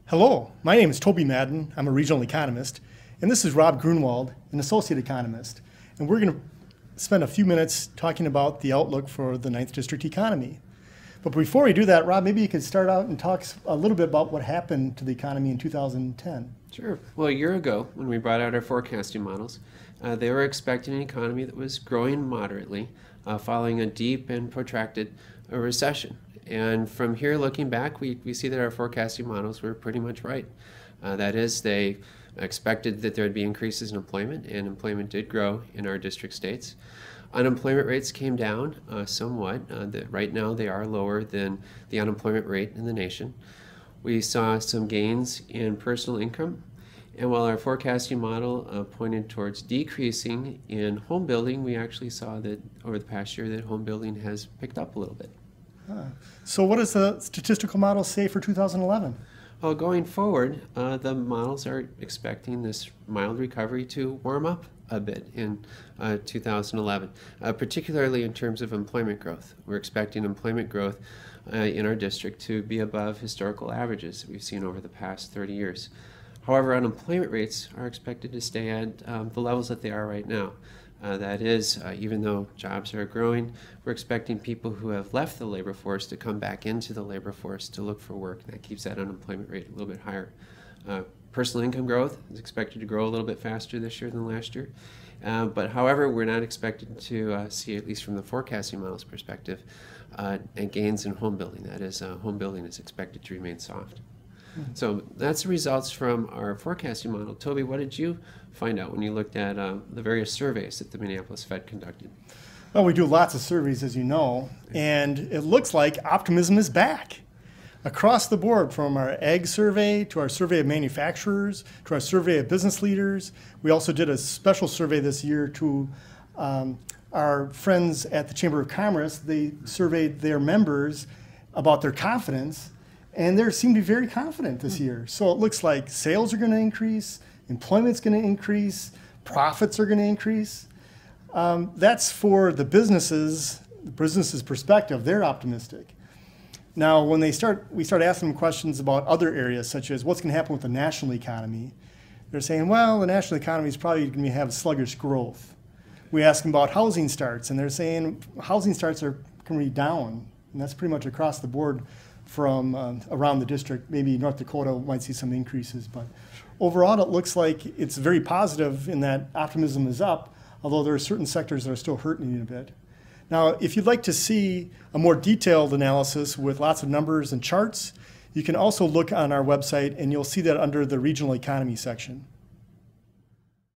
Hello, my name is Toby Madden. I'm a regional economist, and this is Rob Grunwald, an associate economist. And we're going to spend a few minutes talking about the outlook for the 9th District economy. But before we do that, Rob, maybe you could start out and talk a little bit about what happened to the economy in 2010. Sure. Well, a year ago, when we brought out our forecasting models, they were expecting an economy that was growing moderately, following a deep and protracted recession. And from here, looking back, we see that our forecasting models were pretty much right. That is, they expected that there would be increases in employment, and employment did grow in our district states. Unemployment rates came down somewhat. Right now, they are lower than the unemployment rate in the nation. We saw some gains in personal income. And while our forecasting model pointed towards decreasing in home building, we actually saw that over the past year that home building has picked up a little bit. So what does the statistical model say for 2011? Well, going forward, the models are expecting this mild recovery to warm up a bit in 2011, particularly in terms of employment growth. We're expecting employment growth in our district to be above historical averages that we've seen over the past 30 years. However, unemployment rates are expected to stay at the levels that they are right now. That is, even though jobs are growing, we're expecting people who have left the labor force to come back into the labor force to look for work. And that keeps that unemployment rate a little bit higher. Personal income growth is expected to grow a little bit faster this year than last year. But however, we're not expected to see, at least from the forecasting models perspective, gains in home building. That is, home building is expected to remain soft. So that's the results from our forecasting model. Toby, what did you find out when you looked at the various surveys that the Minneapolis Fed conducted? Well, we do lots of surveys, as you know, and it looks like optimism is back. Across the board, from our ag survey to our survey of manufacturers to our survey of business leaders. We also did a special survey this year to our friends at the Chamber of Commerce. They surveyed their members about their confidence, and they seem to be very confident this year. So it looks like sales are going to increase, employment's going to increase, profits are going to increase. That's for the businesses' perspective. They're optimistic. Now, when we start asking them questions about other areas, such as what's going to happen with the national economy, they're saying, well, the national economy is probably going to have sluggish growth. We ask them about housing starts, and they're saying housing starts are going to be down, and that's pretty much across the board from around the district. Maybe North Dakota might see some increases, but overall it looks like it's very positive in that optimism is up, although there are certain sectors that are still hurting a bit. Now, if you'd like to see a more detailed analysis with lots of numbers and charts, you can also look on our website, and you'll see that under the regional economy section.